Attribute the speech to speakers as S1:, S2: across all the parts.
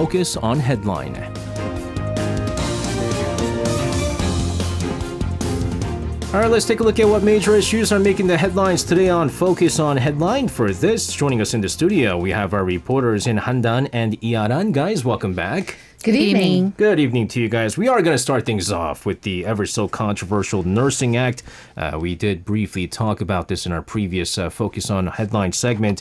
S1: Focus on Headline. All right, let's take a look at what major issues are making the headlines today on Focus on Headline. For this, joining us in the studio, we have our reporters in Handan and Arirang. Guys, welcome back.
S2: Good evening.
S1: Good evening to you guys. We are going to start things off with the ever so controversial Nursing Act. We did briefly talk about this in our previous Focus on Headline segment.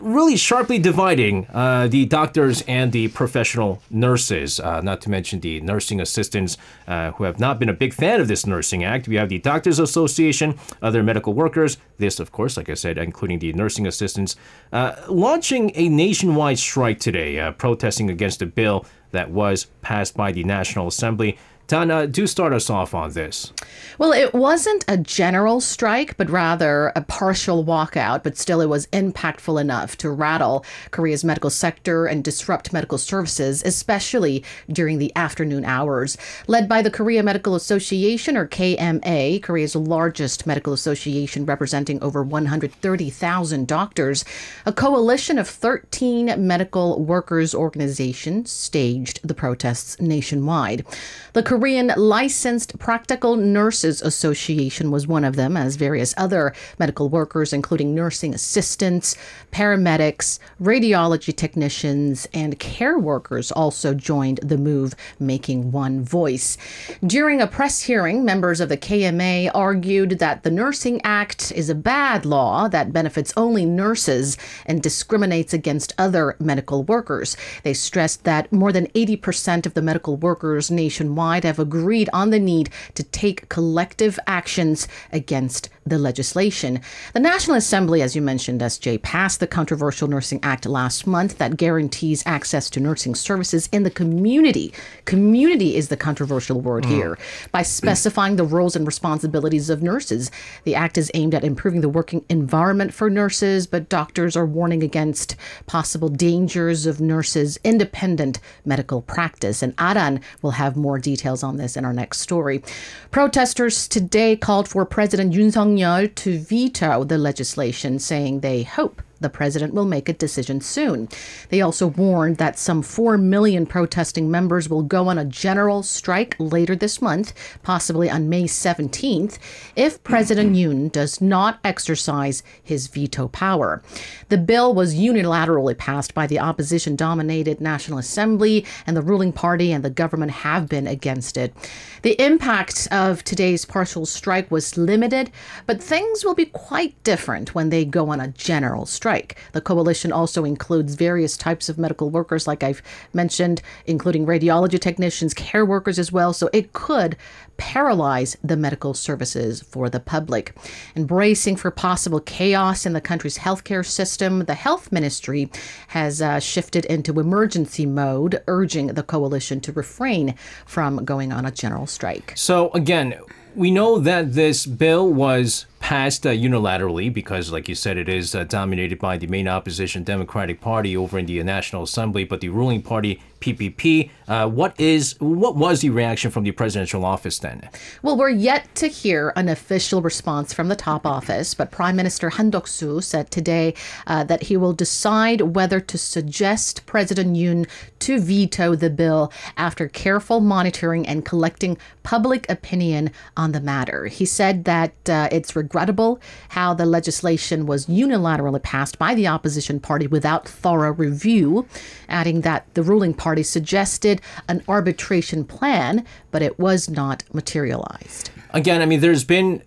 S1: Really sharply dividing the doctors and the professional nurses, not to mention the nursing assistants who have not been a big fan of this Nursing Act. We have the Doctors Association, other medical workers, this, of course, like I said, including the nursing assistants, launching a nationwide strike today, protesting against a bill that was passed by the National Assembly. Tana, do start us off on this.
S2: Well, it wasn't a general strike, but rather a partial walkout, but still it was impactful enough to rattle Korea's medical sector and disrupt medical services, especially during the afternoon hours. Led by the Korea Medical Association, or KMA, Korea's largest medical association representing over 130,000 doctors, a coalition of 13 medical workers organizations staged the protests nationwide. The Korean Licensed Practical Nurses Association was one of them, as various other medical workers, including nursing assistants, paramedics, radiology technicians, and care workers also joined the move, making one voice. During a press hearing, members of the KMA argued that the Nursing Act is a bad law that benefits only nurses and discriminates against other medical workers. They stressed that more than 80% of the medical workers nationwide have agreed on the need to take collective actions against the legislation. The National Assembly, as you mentioned, SJ, passed the controversial Nursing Act last month that guarantees access to nursing services in the community. Community is the controversial word here. By specifying the roles and responsibilities of nurses. The act is aimed at improving the working environment for nurses, but doctors are warning against possible dangers of nurses' independent medical practice. And Arirang will have more details on this in our next story. Protesters today called for President Yoon Suk-yeol to veto the legislation, saying they hope the president will make a decision soon. They also warned that some 4 million protesting members will go on a general strike later this month, possibly on May 17th, if President Yoon does not exercise his veto power. The bill was unilaterally passed by the opposition-dominated National Assembly, and the ruling party and the government have been against it. The impact of today's partial strike was limited, but things will be quite different when they go on a general strike. The coalition also includes various types of medical workers, like I've mentioned, including radiology technicians, care workers as well. So it could paralyze the medical services for the public. And bracing for possible chaos in the country's healthcare system, the health ministry has shifted into emergency mode, urging the coalition to refrain from going on a general strike.
S1: So again, we know that this bill was passed unilaterally because, like you said, it is dominated by the main opposition Democratic Party over in the National Assembly, but the ruling party, PPP, what was the reaction from the presidential office then?
S2: Well, we're yet to hear an official response from the top office, but Prime Minister Han Duck-soo said today that he will decide whether to suggest President Yoon to veto the bill after careful monitoring and collecting public opinion on the matter. He said that it's regrettable how the legislation was unilaterally passed by the opposition party without thorough review, adding that the ruling party suggested an arbitration plan, but it was not materialized.
S1: Again, I mean, there's been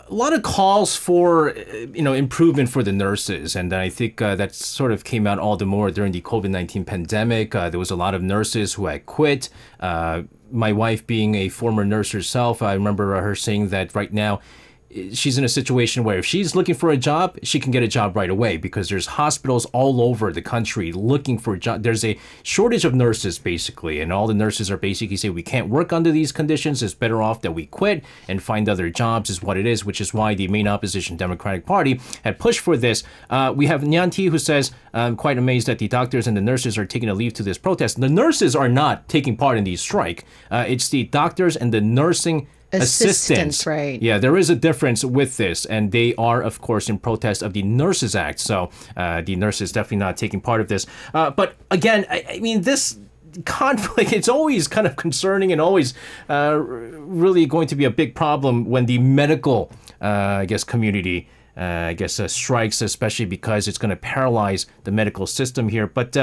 S1: a lot of calls for, improvement for the nurses. And I think that sort of came out all the more during the COVID-19 pandemic. There was a lot of nurses who had quit. My wife being a former nurse herself, I remember her saying that right now, she's in a situation where if she's looking for a job, she can get a job right away because there's hospitals all over the country looking for a job. There's a shortage of nurses, basically, and all the nurses are basically saying we can't work under these conditions. It's better off that we quit and find other jobs is what it is, which is why the main opposition Democratic Party had pushed for this. We have Nyanti who says, I'm quite amazed that the doctors and the nurses are taking a leave to this protest. The nurses are not taking part in the strike. It's the doctors and the nursing assistants,
S2: right?
S1: Yeah, there is a difference with this, and they are, of course, in protest of the Nurses Act. So the nurses definitely not taking part of this. But again, I mean, this conflict, it's always kind of concerning and always really going to be a big problem when the medical, community, strikes, especially because it's going to paralyze the medical system here. But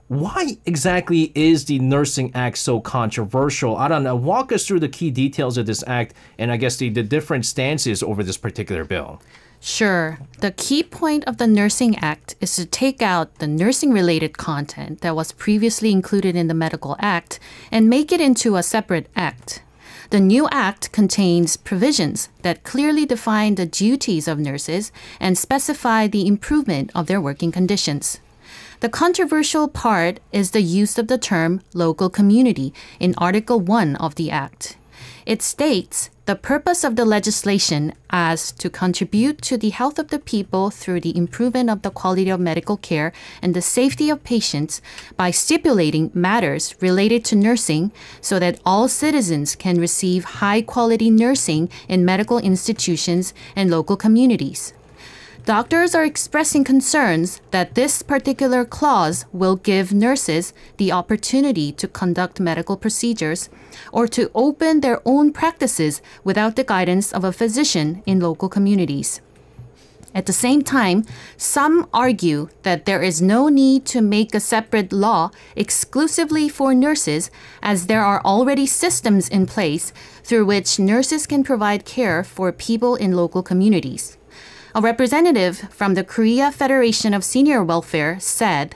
S1: why exactly is the Nursing Act so controversial? I don't know. Walk us through the key details of this act and I guess the different stances over this particular bill.
S3: Sure. The key point of the Nursing Act is to take out the nursing-related content that was previously included in the Medical Act and make it into a separate act. The new act contains provisions that clearly define the duties of nurses and specify the improvement of their working conditions. The controversial part is the use of the term local community in Article 1 of the Act. It states the purpose of the legislation as to contribute to the health of the people through the improvement of the quality of medical care and the safety of patients by stipulating matters related to nursing so that all citizens can receive high-quality nursing in medical institutions and local communities. Doctors are expressing concerns that this particular clause will give nurses the opportunity to conduct medical procedures or to open their own practices without the guidance of a physician in local communities. At the same time, some argue that there is no need to make a separate law exclusively for nurses, as there are already systems in place through which nurses can provide care for people in local communities. A representative from the Korea Federation of Senior Welfare said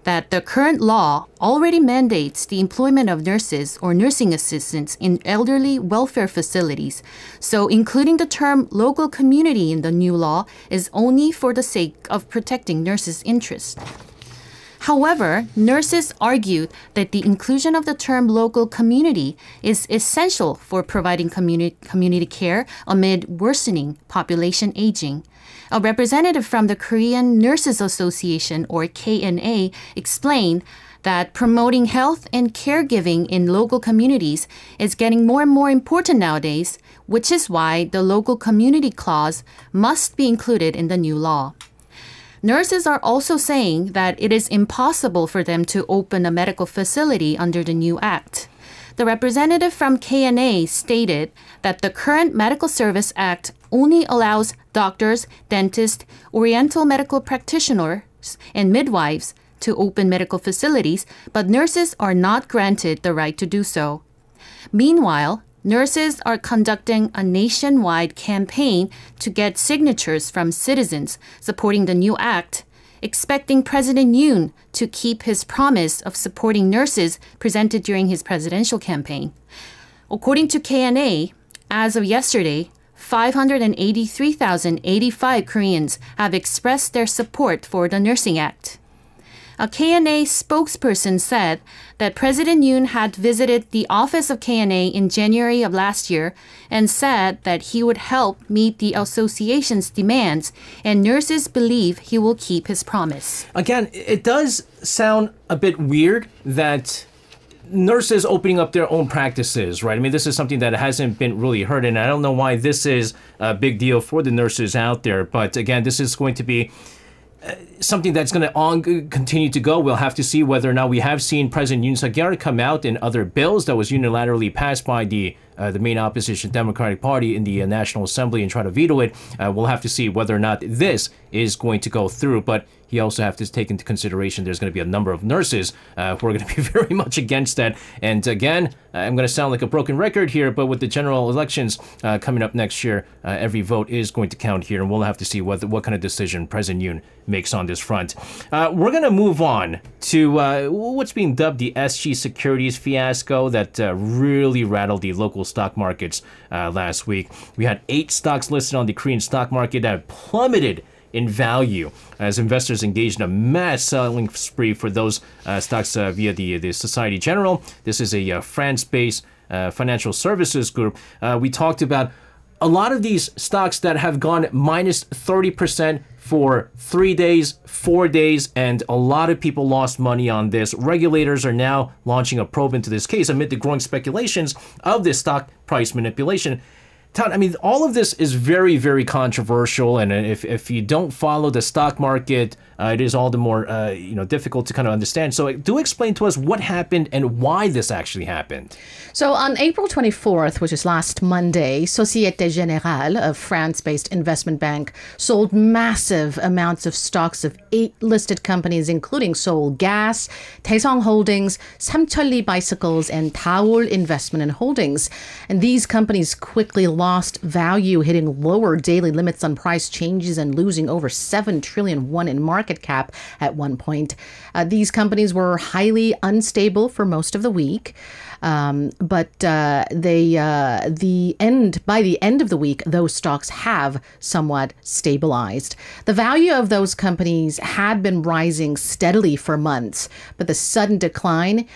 S3: that the current law already mandates the employment of nurses or nursing assistants in elderly welfare facilities, so including the term local community in the new law is only for the sake of protecting nurses' interests. However, nurses argued that the inclusion of the term local community is essential for providing community care amid worsening population aging. A representative from the Korean Nurses Association, or KNA, explained that promoting health and caregiving in local communities is getting more and more important nowadays, which is why the local community clause must be included in the new law. Nurses are also saying that it is impossible for them to open a medical facility under the new act. The representative from KNA stated that the current Medical Service Act only allows doctors, dentists, oriental medical practitioners, and midwives to open medical facilities, but nurses are not granted the right to do so. Meanwhile, nurses are conducting a nationwide campaign to get signatures from citizens supporting the new act, expecting President Yoon to keep his promise of supporting nurses presented during his presidential campaign. According to KNA, as of yesterday, 583,085 Koreans have expressed their support for the Nursing Act. A KNA spokesperson said that President Yoon had visited the office of KNA in January of last year and said that he would help meet the association's demands, and nurses believe he will keep his promise.
S1: Again, it does sound a bit weird that nurses opening up their own practices, right? I mean, this is something that hasn't been really heard, and I don't know why this is a big deal for the nurses out there. But again, this is going to be something that's going to continue to go. We'll have to see whether or not. We have seen President Yoon Suk-yeol come out in other bills that was unilaterally passed by the main opposition Democratic Party in the National Assembly and try to veto it. We'll have to see whether or not this is going to go through. But you also have to take into consideration there's going to be a number of nurses who are going to be very much against that. And again, I'm going to sound like a broken record here, but with the general elections coming up next year, every vote is going to count here, and we'll have to see what kind of decision President Yoon makes on this front. We're going to move on to what's being dubbed the SG Securities fiasco that really rattled the local stock markets last week. We had 8 stocks listed on the Korean stock market that plummeted in value as investors engaged in a mass selling spree for those stocks via the Societe Generale. This is a France-based financial services group. We talked about a lot of these stocks that have gone minus 30% for 3 days, 4 days, and a lot of people lost money on this. Regulators are now launching a probe into this case amid the growing speculations of this stock price manipulation. Todd, I mean, all of this is very, very controversial, and if you don't follow the stock market it is all the more difficult to kind of understand. So do explain to us what happened and why this actually happened.
S2: So on April 24th, which is last Monday, Societe Generale, a France-based investment bank, sold massive amounts of stocks of 8 listed companies, including Seoul Gas, Taesong Holdings, Samcheolli Bicycles, and Daewoo Investment and Holdings. And these companies quickly lost value, hitting lower daily limits on price changes and losing over 7 trillion won in market cap at one point. These companies were highly unstable for most of the week. But by the end of the week, those stocks have somewhat stabilized. The value of those companies had been rising steadily for months, but the sudden decline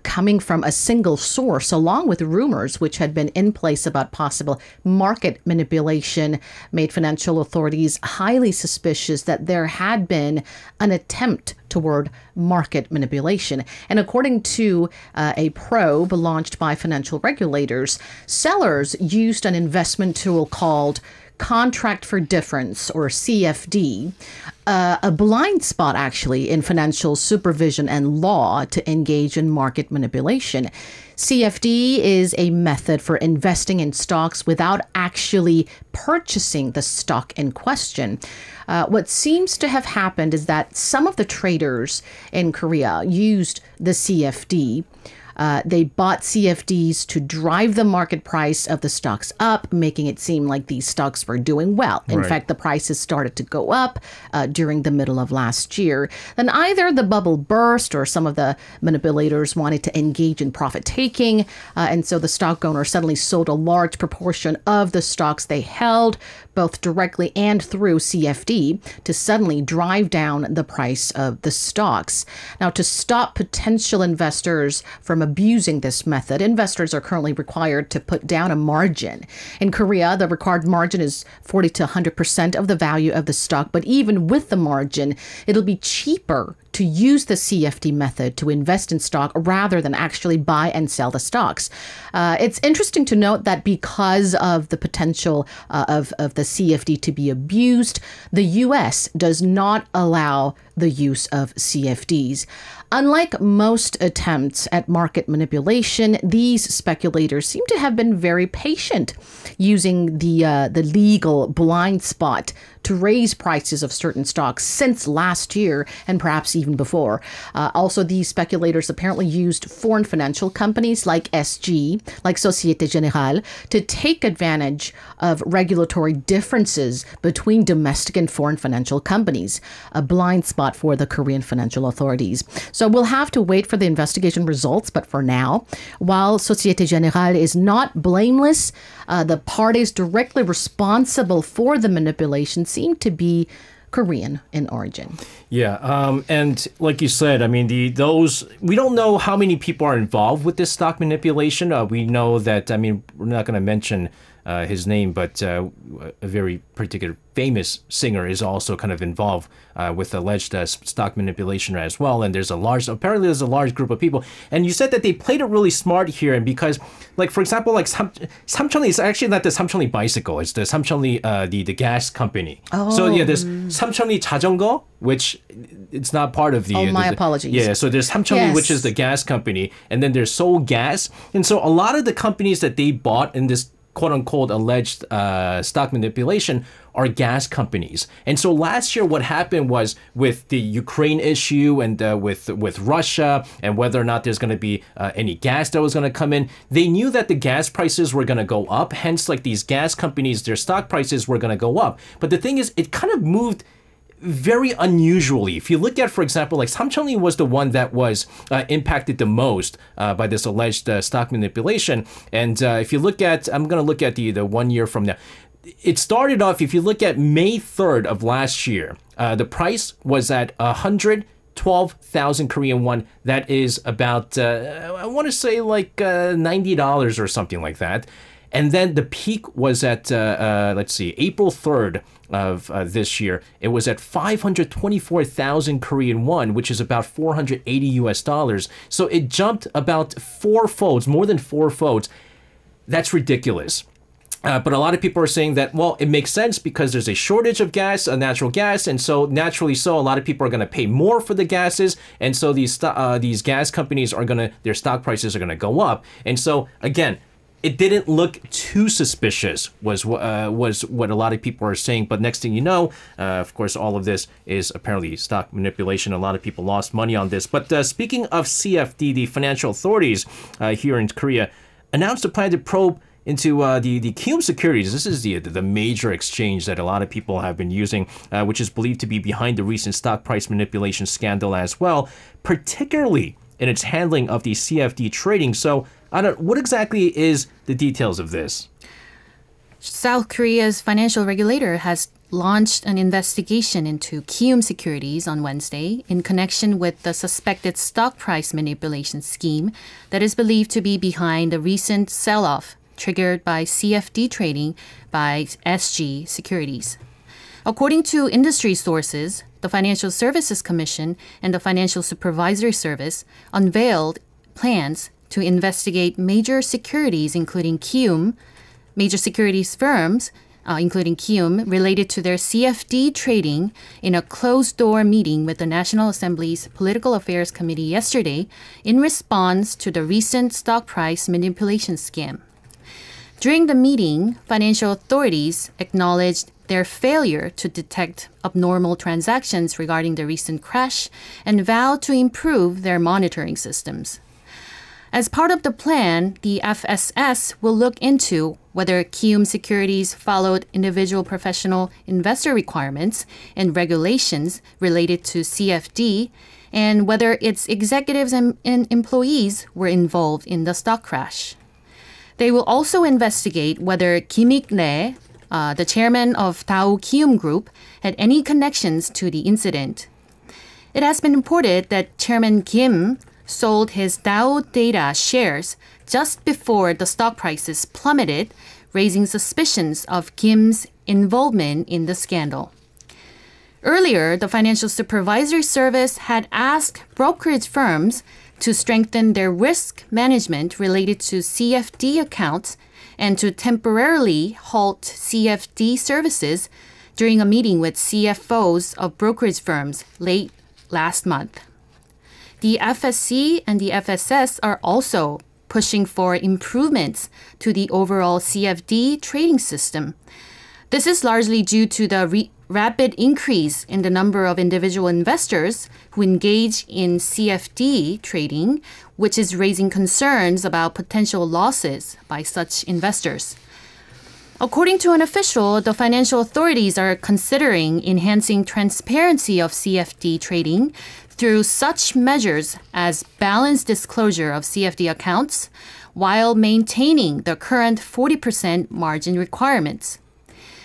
S2: coming from a single source, along with rumors which had been in place about possible market manipulation, made financial authorities highly suspicious that there had been an attempt toward market manipulation. And according to a probe launched by financial regulators, sellers used an investment tool called Contract for Difference, or CFD, a blind spot actually in financial supervision and law to engage in market manipulation. CFD is a method for investing in stocks without actually purchasing the stock in question. What seems to have happened is that some of the traders in Korea used the CFD. They bought CFDs to drive the market price of the stocks up, making it seem like these stocks were doing well. In fact, the prices started to go up during the middle of last year. Then either the bubble burst or some of the manipulators wanted to engage in profit taking. And so the stock owner suddenly sold a large proportion of the stocks they held, both directly and through CFD, to suddenly drive down the price of the stocks. Now, to stop potential investors from abusing this method, investors are currently required to put down a margin. In Korea, the required margin is 40 to 100% of the value of the stock, but even with the margin, it'll be cheaper to use the CFD method to invest in stock rather than actually buy and sell the stocks. It's interesting to note that because of the potential of the CFD to be abused, the U.S. does not allow the use of CFDs. Unlike most attempts at market manipulation, these speculators seem to have been very patient, using the legal blind spot to raise prices of certain stocks since last year and perhaps even before. Also, these speculators apparently used foreign financial companies like SG, like Societe Generale, to take advantage of regulatory differences between domestic and foreign financial companies, a blind spot for the Korean financial authorities. So we'll have to wait for the investigation results, but for now, while Societe Generale is not blameless, the parties directly responsible for the manipulation seem to be Korean in origin.
S1: Yeah, and like you said, I mean, we don't know how many people are involved with this stock manipulation. We know that, I mean, we're not going to mention his name, but a very particular famous singer is also kind of involved with alleged stock manipulation as well. And apparently there's a large group of people. And you said that they played it really smart here, and because, like, for example, like Samcheolli is actually not the Samcheolli bicycle, it's the Samcheolli, the gas company.
S2: Oh.
S1: So yeah, there's Samcheolli 자전거, which it's not part of the...
S2: Oh, my apologies.
S1: Yeah, so there's Samcheolli, which is the gas company, and then there's Seoul Gas. And so a lot of the companies that they bought in this quote-unquote alleged stock manipulation are gas companies. And so last year what happened was, with the Ukraine issue and with Russia and whether or not there's going to be any gas that was going to come in, they knew that the gas prices were going to go up. Hence, like, these gas companies, their stock prices were going to go up. But the thing is, it kind of moved very unusually. If you look at, for example, like Samcheolli was the one that was impacted the most by this alleged stock manipulation. And if you look at, I'm going to look at the 1 year from now. It started off, if you look at May 3rd of last year, the price was at 112,000 Korean won. That is about, I want to say like $90 or something like that. And then the peak was at, let's see, April 3rd of this year. It was at 524,000 Korean won, which is about $480 US. So it jumped about fourfolds, more than fourfolds. That's ridiculous. But a lot of people are saying that, well, it makes sense because there's a shortage of gas, natural gas, and so naturally so, a lot of people are going to pay more for the gases, and so these gas companies their stock prices are going to go up. And so again, it didn't look too suspicious, was what a lot of people are saying. But next thing you know, of course, all of this is apparently stock manipulation. A lot of people lost money on this. But speaking of CFD, the financial authorities here in Korea announced a plan to probe into the Kiwoom Securities. This is the major exchange that a lot of people have been using, which is believed to be behind the recent stock price manipulation scandal as well, particularly in its handling of the CFD trading. So, what exactly is the details of this?
S3: South Korea's financial regulator has launched an investigation into Kiwoom Securities on Wednesday in connection with the suspected stock price manipulation scheme that is believed to be behind the recent sell-off triggered by CFD trading by SG Securities. According to industry sources, the Financial Services Commission and the Financial Supervisory Service unveiled plans to investigate major securities, including Kiwoom, major securities firms, including Kiwoom, related to their CFD trading in a closed-door meeting with the National Assembly's Political Affairs Committee yesterday in response to the recent stock price manipulation scam. During the meeting, financial authorities acknowledged their failure to detect abnormal transactions regarding the recent crash and vowed to improve their monitoring systems. As part of the plan, the FSS will look into whether Kiwoom Securities followed individual professional investor requirements and regulations related to CFD, and whether its executives and employees were involved in the stock crash. They will also investigate whether Kim Ik-rae, the chairman of Dow Kiwoom Group, had any connections to the incident. It has been reported that Chairman Kim sold his Dow Data shares just before the stock prices plummeted, raising suspicions of Kim's involvement in the scandal. Earlier, the Financial Supervisory Service had asked brokerage firms to strengthen their risk management related to CFD accounts and to temporarily halt CFD services during a meeting with CFOs of brokerage firms late last month. The FSC and the FSS are also pushing for improvements to the overall CFD trading system. This is largely due to the rapid increase in the number of individual investors who engage in CFD trading, which is raising concerns about potential losses by such investors. According to an official, the financial authorities are considering enhancing transparency of CFD trading through such measures as balanced disclosure of CFD accounts while maintaining the current 40% margin requirements.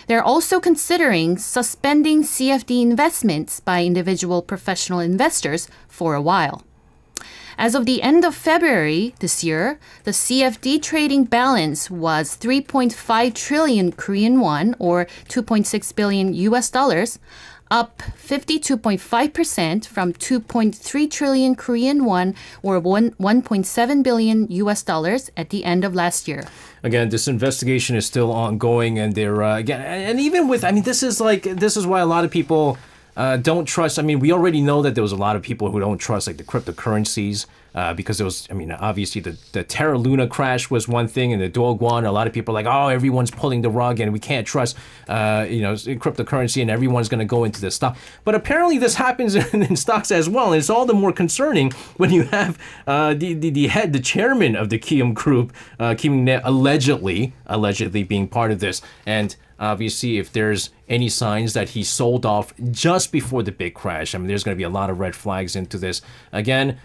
S3: They're also considering suspending CFD investments by individual professional investors for a while. As of the end of February this year, the CFD trading balance was 3.5 trillion Korean won, or $2.6 billion US dollars, up 52.5% from 2.3 trillion Korean won, or $1.7 billion US dollars at the end of last year.
S1: Again, this investigation is still ongoing, and they're again, and even with, this is why a lot of people don't trust. We already know that there was a lot of people who don't trust the cryptocurrencies because there was, obviously the Terra Luna crash was one thing, and the Doguan. A lot of people are like, oh, everyone's pulling the rug, and we can't trust, cryptocurrency, and everyone's going to go into this stock. But apparently, this happens in stocks as well, and it's all the more concerning when you have the chairman of the Kiwoom Group, Kim Ik-rae, allegedly being part of this, and obviously, if there's any signs that he sold off just before the big crash, there's going to be a lot of red flags into this. Again,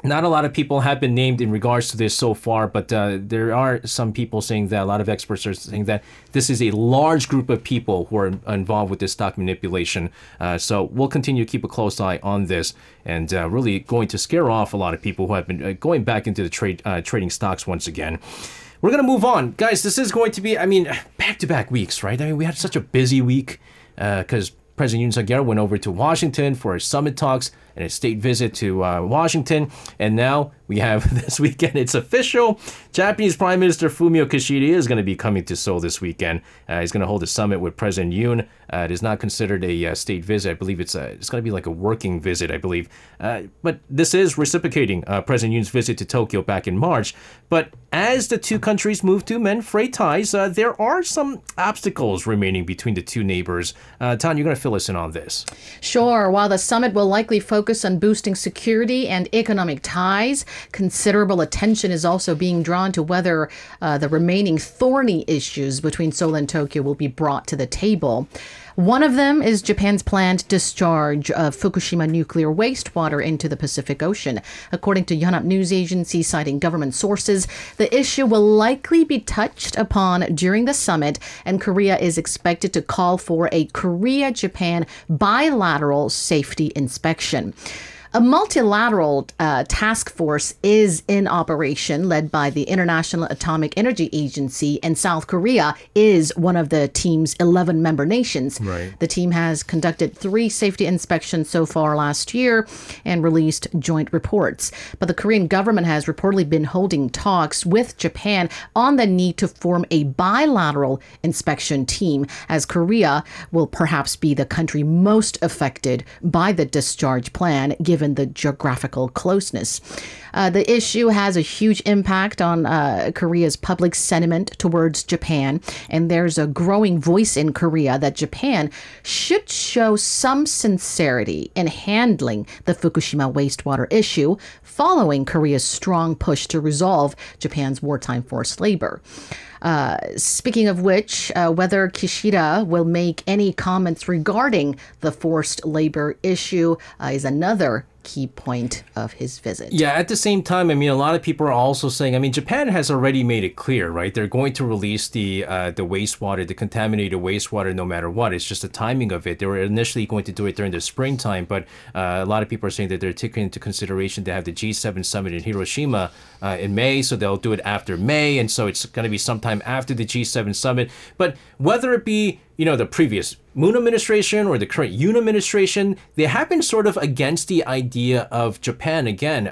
S1: not a lot of people have been named in regards to this so far, but there are some people saying that, a lot of experts are saying that this is a large group of people who are involved with this stock manipulation. So we'll continue to keep a close eye on this, and really going to scare off a lot of people who have been going back into the trading stocks once again. We're going to move on. Guys, this is going to be, back-to-back weeks, right? We had such a busy week because President Yoon Suk-yeol went over to Washington for his summit talks. and a state visit to Washington. And now we have this weekend, it's official. Japanese Prime Minister Fumio Kishida is going to be coming to Seoul this weekend. He's going to hold a summit with President Yoon. It is not considered a state visit. I believe it's going to be like a working visit, I believe. But this is reciprocating President Yoon's visit to Tokyo back in March. But as the two countries move to mend freight ties, there are some obstacles remaining between the two neighbors. Tan, you're going to fill us in on this.
S2: Sure. While the summit will likely focus on boosting security and economic ties, considerable attention is also being drawn to whether the remaining thorny issues between Seoul and Tokyo will be brought to the table. One of them is Japan's planned discharge of Fukushima nuclear wastewater into the Pacific Ocean. According to Yonhap News Agency, citing government sources, the issue will likely be touched upon during the summit, and Korea is expected to call for a Korea-Japan bilateral safety inspection. A multilateral task force is in operation led by the International Atomic Energy Agency, and South Korea is one of the team's 11 member nations.
S1: Right.
S2: The team has conducted 3 safety inspections so far last year and released joint reports. But the Korean government has reportedly been holding talks with Japan on the need to form a bilateral inspection team, as Korea will perhaps be the country most affected by the discharge plan, given the geographical closeness. The issue has a huge impact on Korea's public sentiment towards Japan, and there's a growing voice in Korea that Japan should show some sincerity in handling the Fukushima wastewater issue following Korea's strong push to resolve Japan's wartime forced labor. Speaking of which, whether Kishida will make any comments regarding the forced labor issue is another key point of his visit.
S1: Yeah, at the same time, I mean, a lot of people are also saying, I mean, Japan has already made it clear, right? They're going to release the wastewater, the contaminated wastewater, no matter what. It's just the timing of it. They were initially going to do it during the springtime, but a lot of people are saying that they're taking into consideration to have the G7 summit in Hiroshima in May, so they'll do it after May, and so it's going to be sometime after the G7 summit. But whether it be, you know, the previous Moon administration or the current Yoon administration, they have been sort of against the idea of Japan, again,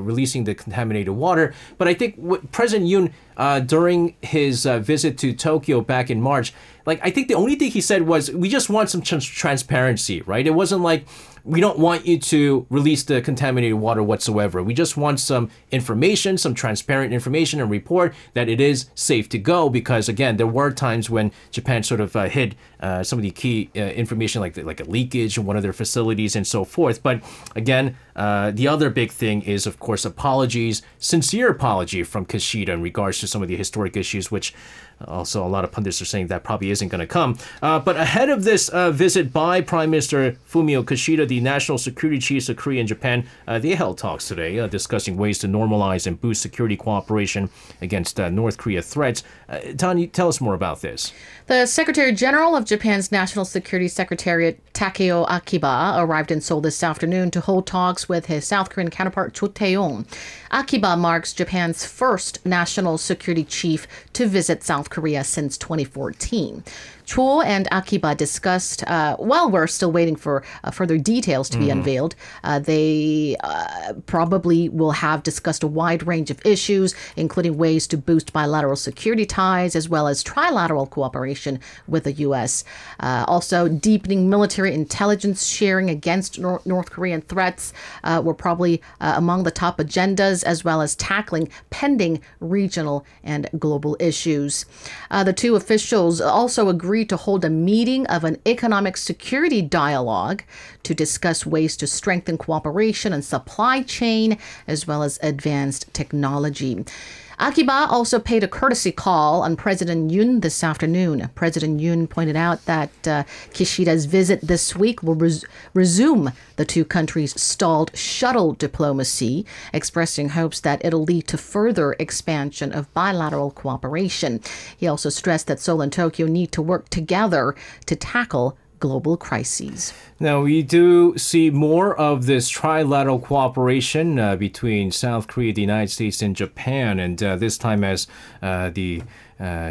S1: releasing the contaminated water. But I think President Yoon, during his visit to Tokyo back in March, I think the only thing he said was, we just want some transparency, right? It wasn't like, we don't want you to release the contaminated water whatsoever. We just want some information, some transparent information and report that it is safe to go, because, again, there were times when Japan sort of hid some of the key information, like a leakage in one of their facilities and so forth. But again, the other big thing is, of course, apologies, sincere apology from Kishida in regards to some of the historic issues, which also a lot of pundits are saying that probably isn't going to come. But ahead of this visit by Prime Minister Fumio Kishida, the national security chiefs of Korea and Japan, they held talks today discussing ways to normalize and boost security cooperation against North Korea threats. Tanya, tell us more about this.
S2: The Secretary General of Japan's National Security Secretariat, Takeo Akiba, arrived in Seoul this afternoon to hold talks with his South Korean counterpart, Cho Taeyong. Akiba marks Japan's first national security chief to visit South Korea since 2014. Cho and Akiba discussed, while we're still waiting for further details to be unveiled, they probably will have discussed a wide range of issues, including ways to boost bilateral security ties, as well as trilateral cooperation with the U.S. Also, deepening military intelligence sharing against North Korean threats were probably among the top agendas, as well as tackling pending regional and global issues. The two officials also agreed to hold a meeting of an economic security dialogue to discuss ways to strengthen cooperation and supply chain, as well as advanced technology. Akiba also paid a courtesy call on President Yoon this afternoon. President Yoon pointed out that Kishida's visit this week will resume the two countries' stalled shuttle diplomacy, expressing hopes that it'll lead to further expansion of bilateral cooperation. He also stressed that Seoul and Tokyo need to work together to tackle global crises.
S1: Now, we do see more of this trilateral cooperation between South Korea, the United States, and Japan, and this time as the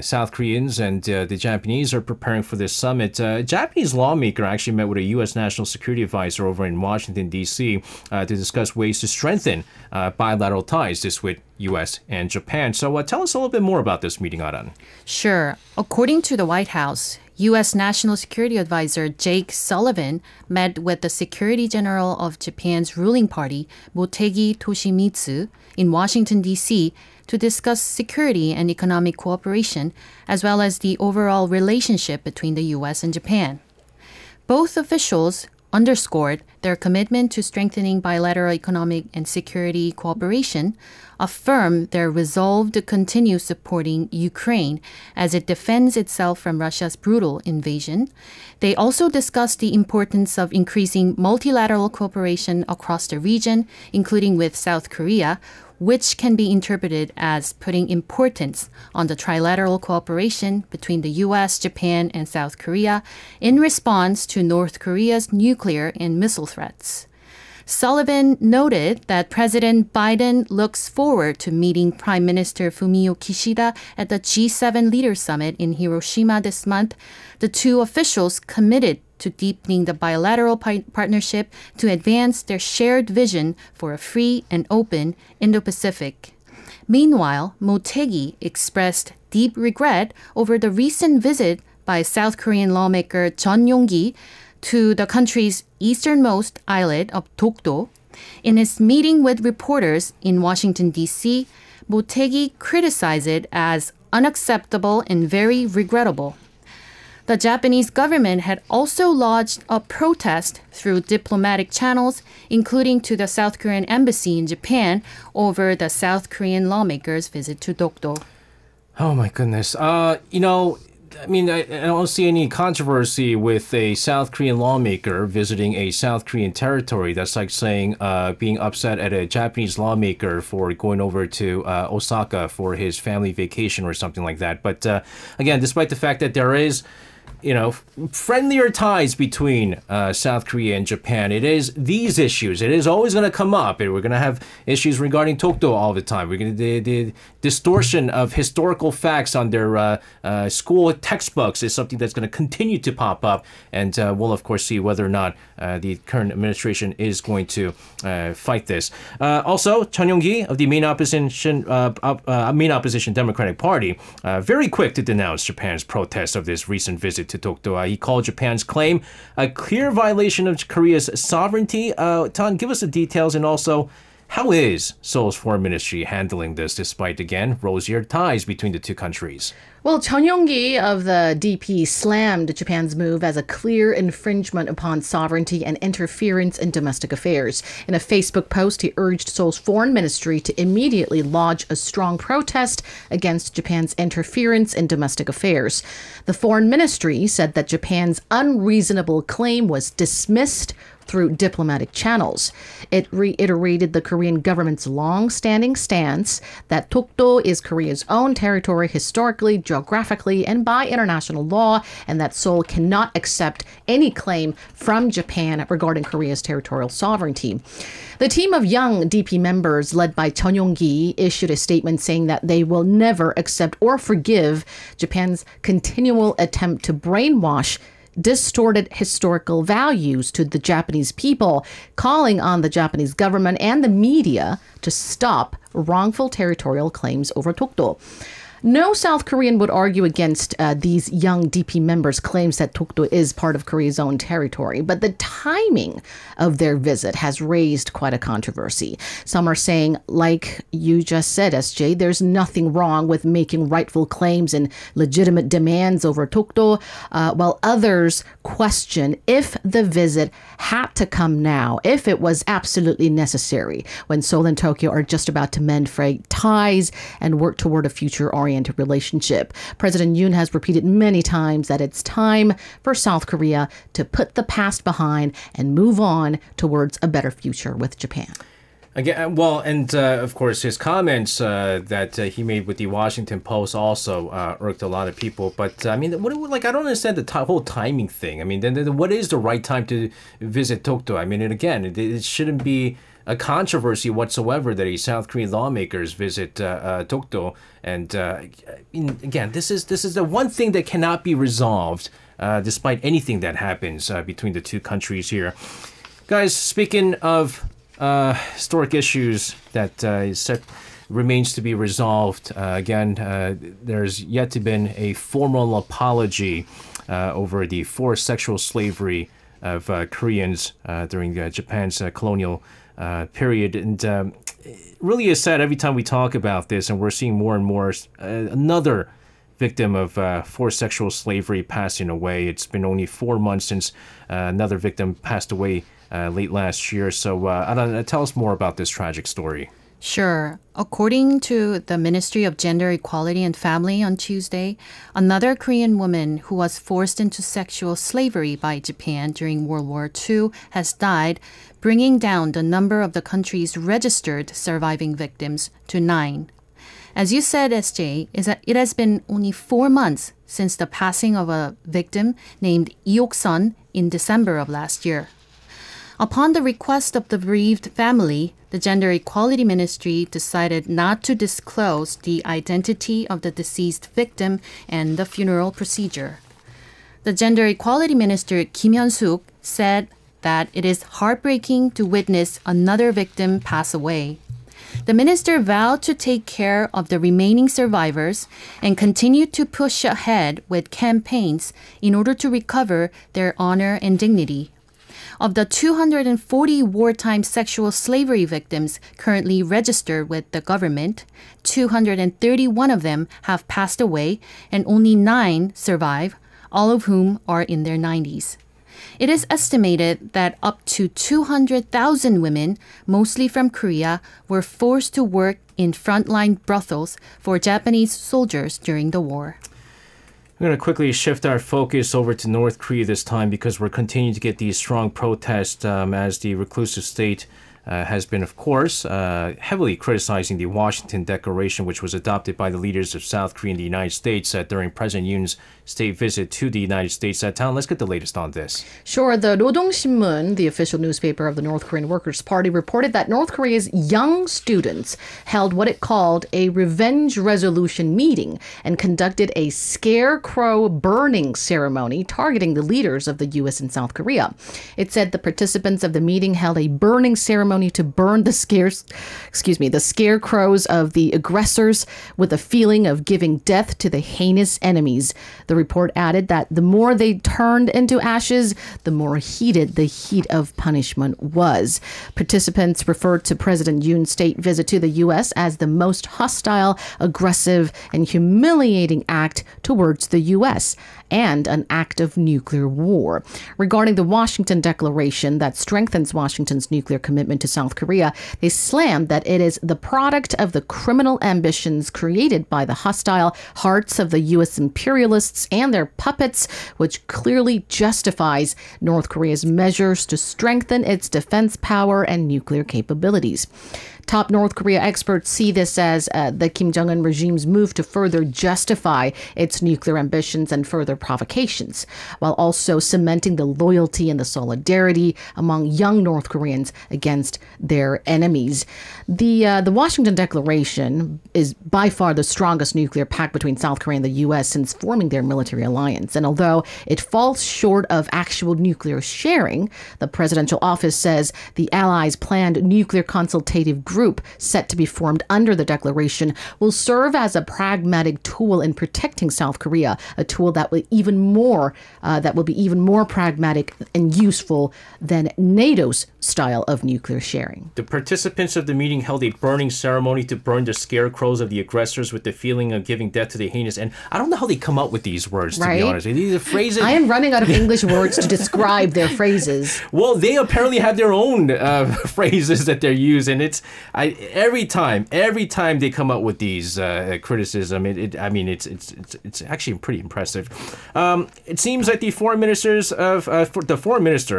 S1: South Koreans and the Japanese are preparing for this summit. A Japanese lawmaker actually met with a U.S. National Security Advisor over in Washington, D.C. To discuss ways to strengthen bilateral ties, this with U.S. and Japan. So tell us a little bit more about this meeting, Arirang.
S3: Sure. According to the White House, U.S. National Security Advisor Jake Sullivan met with the Secretary General of Japan's ruling party, Motegi Toshimitsu, in Washington, D.C., to discuss security and economic cooperation, as well as the overall relationship between the U.S. and Japan. Both officials underscored their commitment to strengthening bilateral economic and security cooperation, affirmed their resolve to continue supporting Ukraine as it defends itself from Russia's brutal invasion. They also discussed the importance of increasing multilateral cooperation across the region, including with South Korea, which can be interpreted as putting importance on the trilateral cooperation between the U.S., Japan, and South Korea in response to North Korea's nuclear and missile threats. Sullivan noted that President Biden looks forward to meeting Prime Minister Fumio Kishida at the G7 Leaders Summit in Hiroshima this month. The two officials committed to deepening the bilateral partnership to advance their shared vision for a free and open Indo-Pacific. Meanwhile, Motegi expressed deep regret over the recent visit by South Korean lawmaker Chon Yong-gi to the country's easternmost islet of Dokdo. In his meeting with reporters in Washington, D.C., Motegi criticized it as unacceptable and very regrettable. The Japanese government had also lodged a protest through diplomatic channels, including to the South Korean embassy in Japan, over the South Korean lawmaker's visit to Dokdo.
S1: Oh my goodness. I don't see any controversy with a South Korean lawmaker visiting a South Korean territory. That's like saying being upset at a Japanese lawmaker for going over to Osaka for his family vacation or something like that. But again, despite the fact that there is friendlier ties between South Korea and Japan. It is these issues. It is always going to come up. And we're going to have issues regarding Dokdo all the time. We're going to the distortion of historical facts on their school textbooks is something that's going to continue to pop up. And we'll, of course, see whether or not the current administration is going to fight this. Also, Chon Yong-gi of the main opposition Democratic Party, very quick to denounce Japan's protest of this recent visit to Dokdo. He called Japan's claim a clear violation of Korea's sovereignty. Tan, give us the details, and also, how is Seoul's foreign ministry handling this despite, again, rosier ties between the two countries?
S2: Well, Chon Yong-gi of the DP slammed Japan's move as a clear infringement upon sovereignty and interference in domestic affairs. In a Facebook post, he urged Seoul's foreign ministry to immediately lodge a strong protest against Japan's interference in domestic affairs. The foreign ministry said that Japan's unreasonable claim was dismissed through diplomatic channels. It reiterated the Korean government's long-standing stance that Dokdo is Korea's own territory historically, geographically, and by international law, and that Seoul cannot accept any claim from Japan regarding Korea's territorial sovereignty. The team of young DP members led by Chon Yong-gi issued a statement saying that they will never accept or forgive Japan's continual attempt to brainwash distorted historical values to the Japanese people, calling on the Japanese government and the media to stop wrongful territorial claims over Dokdo. No South Korean would argue against these young DP members' claims that Dokdo is part of Korea's own territory, but the timing of their visit has raised quite a controversy. Some are saying, like you just said, SJ, there's nothing wrong with making rightful claims and legitimate demands over Dokdo, while others question if the visit had to come now, if it was absolutely necessary, when Seoul and Tokyo are just about to mend frayed ties and work toward a future-oriented relationship. President Yoon has repeated many times that it's time for South Korea to put the past behind and move on towards a better future with Japan.
S1: Again, well, and of course, his comments that he made with the Washington Post also irked a lot of people. But I mean, I don't understand the whole timing thing. I mean, then what is the right time to visit Dokdo? I mean, and again, it shouldn't be a controversy whatsoever that a South Korean lawmakers visit Dokdo. And again, this is the one thing that cannot be resolved despite anything that happens between the two countries here. Guys, speaking of historic issues that remains to be resolved, again, there's yet to been a formal apology over the forced sexual slavery of Koreans during Japan's colonial period. And it really is sad every time we talk about this, and we're seeing more and more another victim of forced sexual slavery passing away. It's been only 4 months since another victim passed away late last year. So, Arirang, tell us more about this tragic story.
S3: Sure. According to the Ministry of Gender Equality and Family on Tuesday, another Korean woman who was forced into sexual slavery by Japan during World War II has died, bringing down the number of the country's registered surviving victims to 9. As you said, SJ, is that it has been only 4 months since the passing of a victim named Iok-sun in December of last year. Upon the request of the bereaved family, the Gender Equality Ministry decided not to disclose the identity of the deceased victim and the funeral procedure. The Gender Equality Minister Kim Hyun-suk said that it is heartbreaking to witness another victim pass away. The minister vowed to take care of the remaining survivors and continue to push ahead with campaigns in order to recover their honor and dignity. Of the 240 wartime sexual slavery victims currently registered with the government, 231 of them have passed away and only 9 survive, all of whom are in their 90s. It is estimated that up to 200,000 women, mostly from Korea, were forced to work in frontline brothels for Japanese soldiers during the war.
S1: We're going to quickly shift our focus over to North Korea this time because we're continuing to get these strong protests as the reclusive state has been, of course, heavily criticizing the Washington Declaration, which was adopted by the leaders of South Korea and the United States during President Yoon's state visit to the United States. Town, let's get the latest on this.
S2: Sure. The Rodong-Sinmun, the official newspaper of the North Korean Workers' Party, reported that North Korea's young students held what it called a revenge resolution meeting and conducted a scarecrow burning ceremony targeting the leaders of the U.S. and South Korea. It said the participants of the meeting held a burning ceremony to burn the scarecrows of the aggressors with a feeling of giving death to the heinous enemies. The report added that the more they turned into ashes, the more heated the heat of punishment was. Participants referred to President Yoon's state visit to the U.S. as the most hostile, aggressive, and humiliating act towards the U.S. and an act of nuclear war. Regarding the Washington Declaration that strengthens Washington's nuclear commitment to South Korea, they slammed that it is the product of the criminal ambitions created by the hostile hearts of the U.S. imperialists and their puppets, which clearly justifies North Korea's measures to strengthen its defense power and nuclear capabilities. Top North Korea experts see this as the Kim Jong-un regime's move to further justify its nuclear ambitions and further provocations, while also cementing the loyalty and the solidarity among young North Koreans against their enemies. The Washington Declaration is by far the strongest nuclear pact between South Korea and the U.S. since forming their military alliance. And although it falls short of actual nuclear sharing, the presidential office says the allies' planned nuclear consultative group set to be formed under the declaration will serve as a pragmatic tool in protecting South Korea, a tool that will be even more pragmatic and useful than NATO's style of nuclear sharing.
S1: The participants of the meeting held a burning ceremony to burn the scarecrows of the aggressors with the feeling of giving death to the heinous. And I don't know how they come up with these words, to be honest. These are phrases.
S2: I am running out of English words to describe their phrases.
S1: Well, they apparently have their own phrases that they're using. every time they come up with these criticism, it's actually pretty impressive. It seems like the foreign minister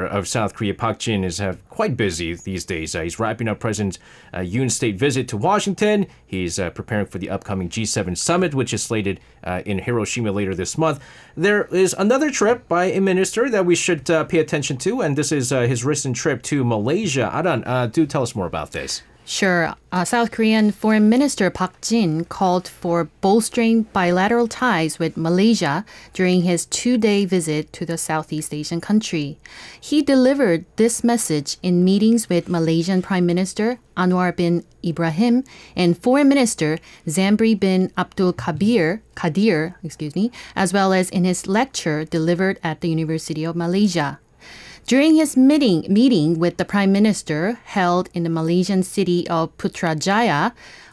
S1: of South Korea, Park Jin, is quite busy these days. He's wrapping up President Yoon's state visit to Washington. He's preparing for the upcoming G7 summit, which is slated in Hiroshima later this month. There is another trip by a minister that we should pay attention to, and this is his recent trip to Malaysia. Aran, do tell us more about this.
S3: Sure. South Korean Foreign Minister Park Jin called for bolstering bilateral ties with Malaysia during his 2-day visit to the Southeast Asian country. He delivered this message in meetings with Malaysian Prime Minister Anwar bin Ibrahim and Foreign Minister Zambri bin Abdul Kadir, as well as in his lecture delivered at the University of Malaysia. During his meeting with the Prime Minister held in the Malaysian city of Putrajaya,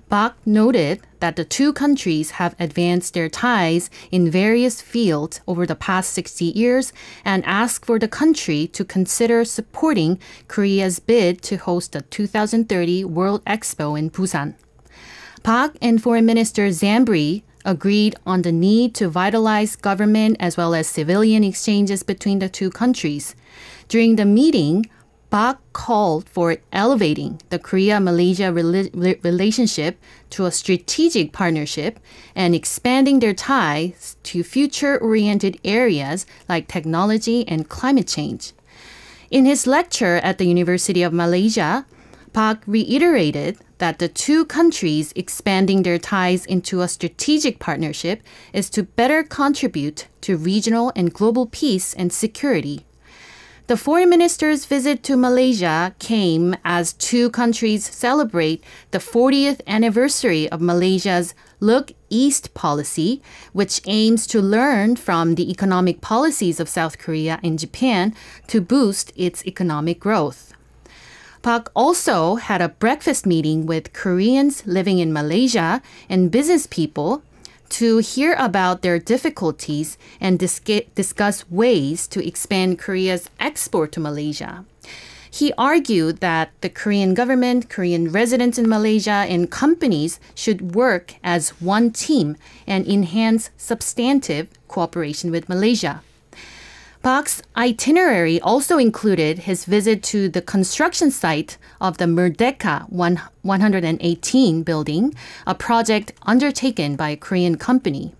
S3: Park noted that the two countries have advanced their ties in various fields over the past 60 years and asked for the country to consider supporting Korea's bid to host the 2030 World Expo in Busan. Park and Foreign Minister Zambri agreed on the need to vitalize government as well as civilian exchanges between the two countries. During the meeting, Park called for elevating the Korea-Malaysia relationship to a strategic partnership and expanding their ties to future-oriented areas like technology and climate change. In his lecture at the University of Malaysia, Park reiterated that the two countries expanding their ties into a strategic partnership is to better contribute to regional and global peace and security. The foreign minister's visit to Malaysia came as two countries celebrate the 40th anniversary of Malaysia's Look East policy, which aims to learn from the economic policies of South Korea and Japan to boost its economic growth. Park also had a breakfast meeting with Koreans living in Malaysia and business people to hear about their difficulties and discuss ways to expand Korea's export to Malaysia. He argued that the Korean government, Korean residents in Malaysia, and companies should work as one team and enhance substantive cooperation with Malaysia. Park's itinerary also included his visit to the construction site of the Merdeka 118 building, a project undertaken by a Korean company.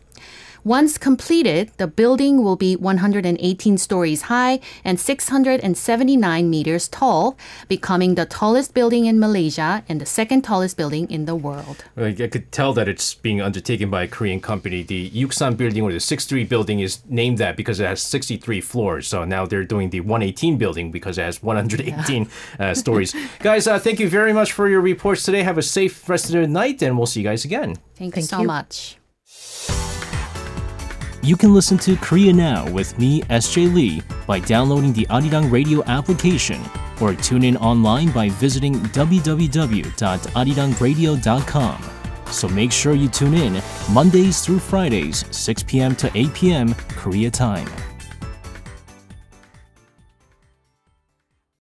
S3: Once completed, the building will be 118 stories high and 679 meters tall, becoming the tallest building in Malaysia and the second tallest building in the world.
S1: I could tell that it's being undertaken by a Korean company. The Yuksan building, or the 63 building, is named that because it has 63 floors. So now they're doing the 118 building because it has 118 stories. Guys, thank you very much for your reports today. Have a safe rest of the night, and we'll see you guys again.
S3: Thank you so much.
S4: You can listen to Korea Now with me, SJ Lee, by downloading the Arirang radio application or tune in online by visiting www.arirangradio.com. So make sure you tune in Mondays through Fridays, 6 p.m. to 8 p.m. Korea time.